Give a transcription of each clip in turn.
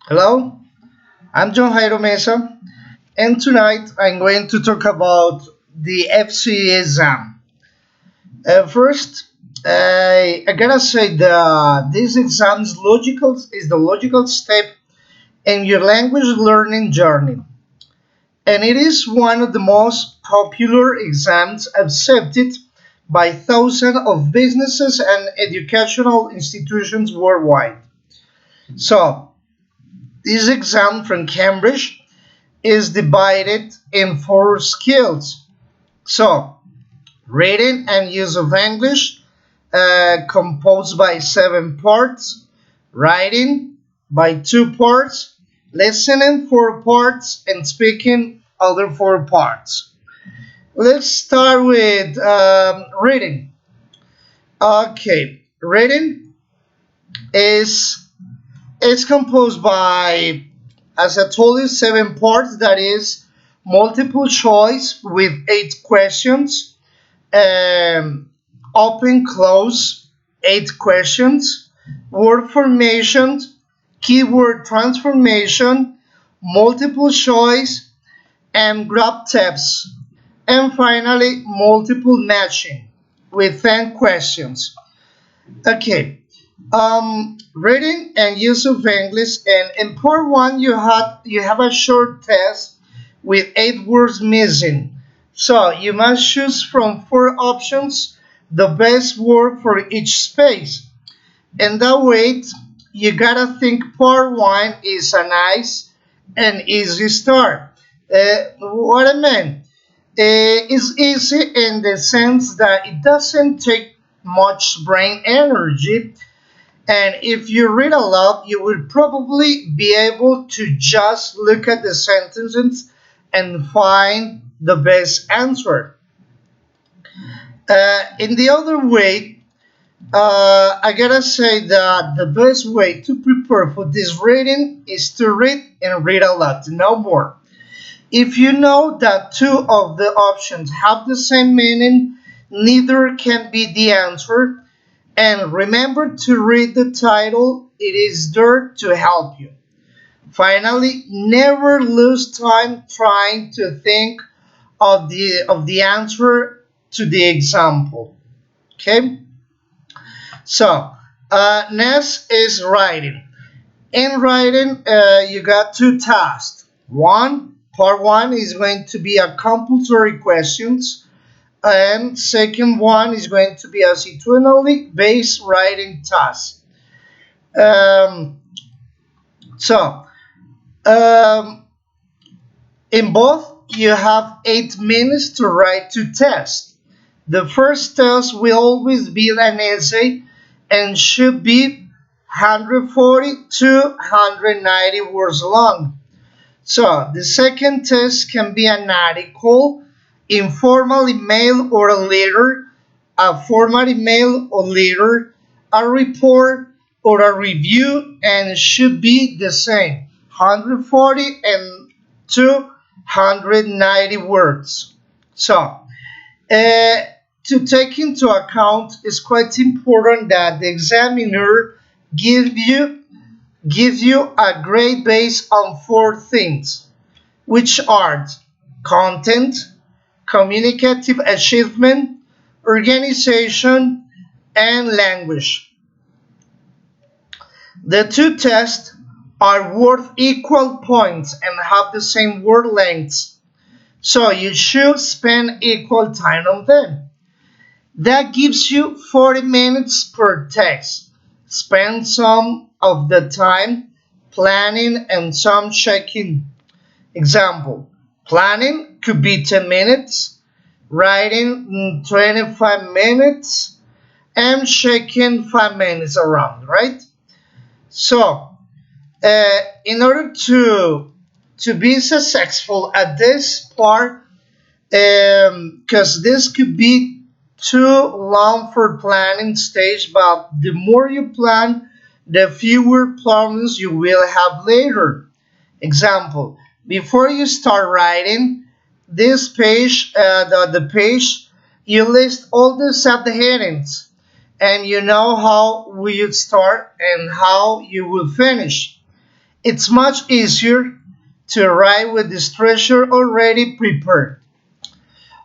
Hello, I'm John Jairo Mesa, and tonight I'm going to talk about the Fce exam. First, I gotta say that this exam is the logical step in your language learning journey, and it is one of the most popular exams accepted by thousands of businesses and educational institutions worldwide. So, this exam from Cambridge is divided in four skills. So, reading and use of English, composed by seven parts, writing by two parts, listening four parts, and speaking other four parts. Let's start with reading. Okay, reading is composed by, as I told you, seven parts. That is multiple choice with eight questions, um, open close eight questions, word formation, keyword transformation, multiple choice, and graph tabs, and finally multiple matching with 10 questions. Okay, reading and use of English, and in part one you have a short test with eight words missing. So you must choose from four options the best word for each space. And that way you gotta think part one is a nice and easy start. What I mean is easy in the sense that it doesn't take much brain energy, and if you read a lot, you will probably be able to just look at the sentences and find the best answer. In the other way, I gotta say that the best way to prepare for this reading is to read and read a lot, no more. If you know that two of the options have the same meaning, neither can be the answer. And remember to read the title, it is there to help you. Finally, never lose time trying to think of the answer to the example. Okay? So, next is writing. In writing, you got two tasks. Part one is going to be a compulsory questions, and second one is going to be a situationally based writing task. Um, so, um, in both, you have 8 minutes to write two tests. The first test will always be an essay and should be 140 to 190 words long. So, the second test can be an article, informal email or a letter, a formal email or letter, a report or a review, and it should be the same 140 and 290 words. So, to take into account, it's quite important that the examiner give you gives you a grade based on four things, which are content, communicative achievement, organization, and language. The two tests are worth equal points and have the same word lengths, so you should spend equal time on them. That gives you 40 minutes per test. Spend some of the time planning and some checking. Example, planning could be 10 minutes, writing 25 minutes, and checking 5 minutes around, right? So, in order to be successful at this part, because this could be too long for planning stage, but the more you plan, the fewer problems you will have later. Example, before you start writing this page, the page, you list all the subheadings and you know how will you start and how you will finish. It's much easier to write with the structure already prepared.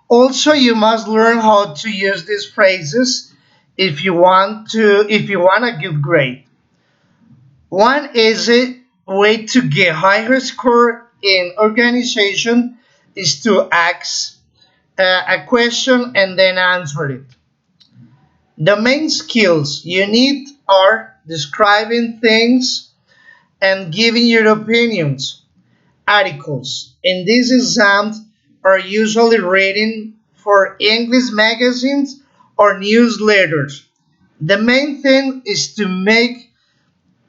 Also, you must learn how to use these phrases if you want a good grade. One easy way to get higher score in organization is to ask a question and then answer it. The main skills you need are describing things and giving your opinions. Articles in these exams are usually written for English magazines or newsletters. The main thing is to make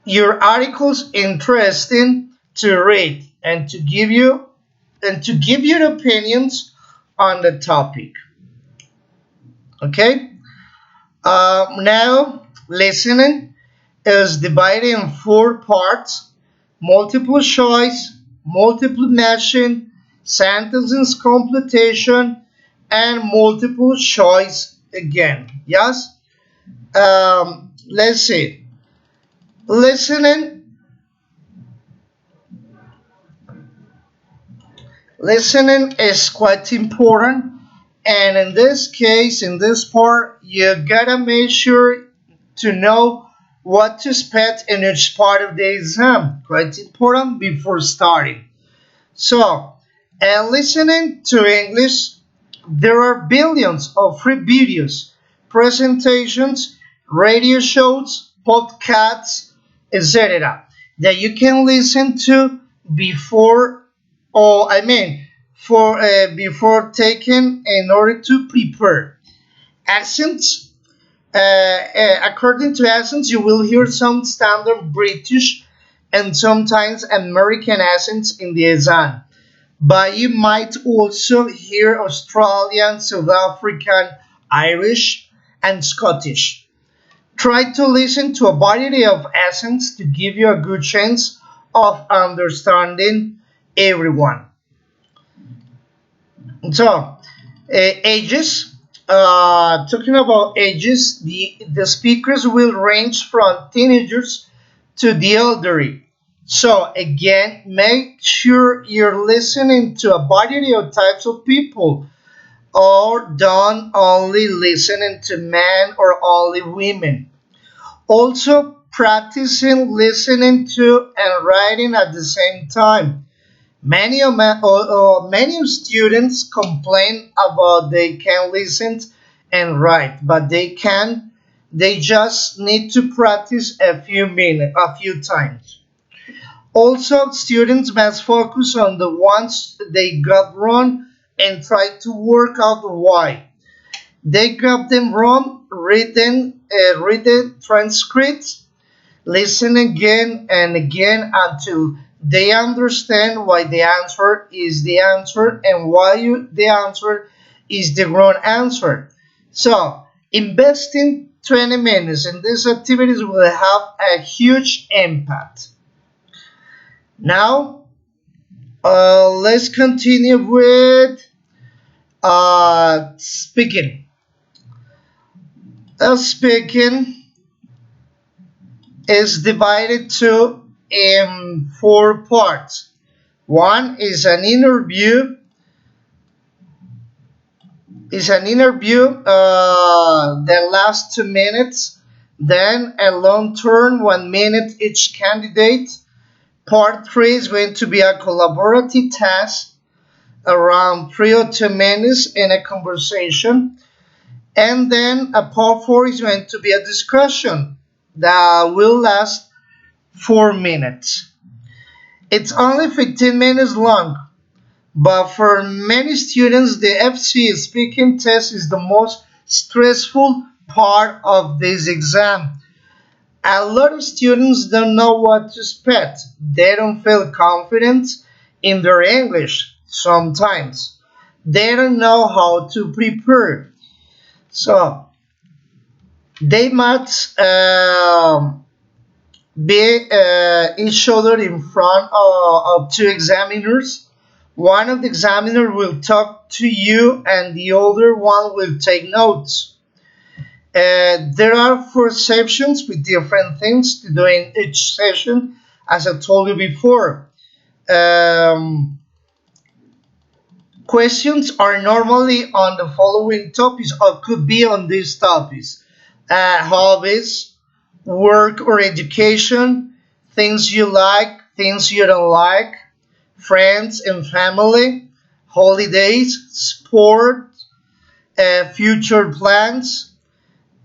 your articles interesting to read and to give your opinions on the topic. Okay? Now, listening is divided in four parts: multiple choice, multiple matching, sentences completion, and multiple choice again. Yes? Let's see. Listening, listening is quite important, and in this case, in this part, you gotta make sure to know what to expect in each part of the exam. Quite important before starting. So, listening to English, there are billions of free videos, presentations, radio shows, podcasts, etc. that you can listen to before, or I mean, for before taking in order to prepare. Accents. According to accents, you will hear some standard British and sometimes American accents in the exam, but you might also hear Australian, South African, Irish, and Scottish. Try to listen to a variety of accents to give you a good chance of understanding everyone. So, ages. Talking about ages, the speakers will range from teenagers to the elderly. So again, make sure you're listening to a variety of types of people, or don't only listening to men or only women. Also, practicing listening to and writing at the same time. Many students complain about they can listen and write, but they can. They just need to practice a few times. Also, students must focus on the ones they got wrong and try to work out why they got them wrong. Read the transcripts, listen again and again until they understand why the answer is the answer and why the answer is the wrong answer. So, investing 20 minutes in these activities will have a huge impact. Now, let's continue with speaking. Speaking is divided to in four parts. One is an interview that lasts 2 minutes. Then a long turn, 1 minute each candidate. Part three is going to be a collaborative task around 3 or 2 minutes in a conversation. And then a part four is going to be a discussion that will last 4 minutes. It's only 15 minutes long, but for many students, the Fce speaking test is the most stressful part of this exam. A lot of students don't know what to expect. They don't feel confident in their English sometimes. They don't know how to prepare. So they must be each other in front of two examiners. One of the examiners will talk to you and the other one will take notes. There are four sections with different things to do in each session. as I told you before. Um, Questions are normally on the following topics or could be on these topics: hobbies, work or education, things you like, things you don't like, friends and family, holidays, sport, future plans,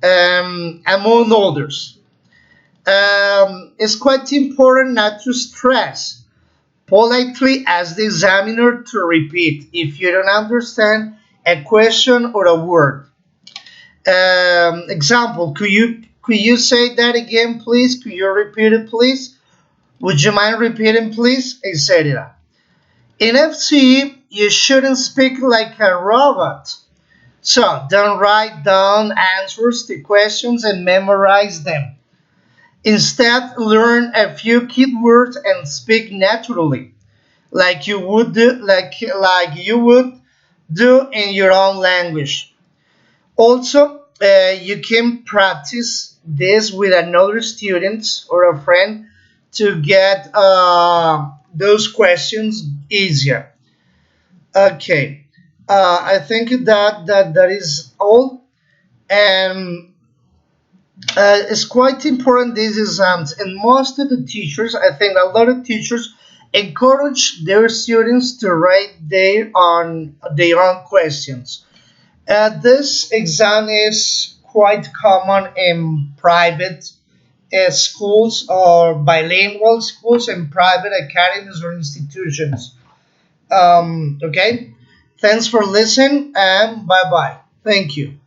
among others. It's quite important not to stress. Politely ask the examiner to repeat if you don't understand a question or a word. Example, could you say that again, please? Could you repeat it, please? Would you mind repeating, please? Etc. In FCE, you shouldn't speak like a robot. So don't write down answers to questions and memorize them. Instead, learn a few keywords and speak naturally, like you would do in your own language. Also, you can practice this with another student or a friend to get those questions easier. Okay, I think that is all, and it's quite important these exams. And most of the teachers, I think, a lot of teachers encourage their students to write their own questions. This exam is quite common in private schools or bilingual schools and private academies or institutions. Okay, thanks for listening and bye bye. Thank you.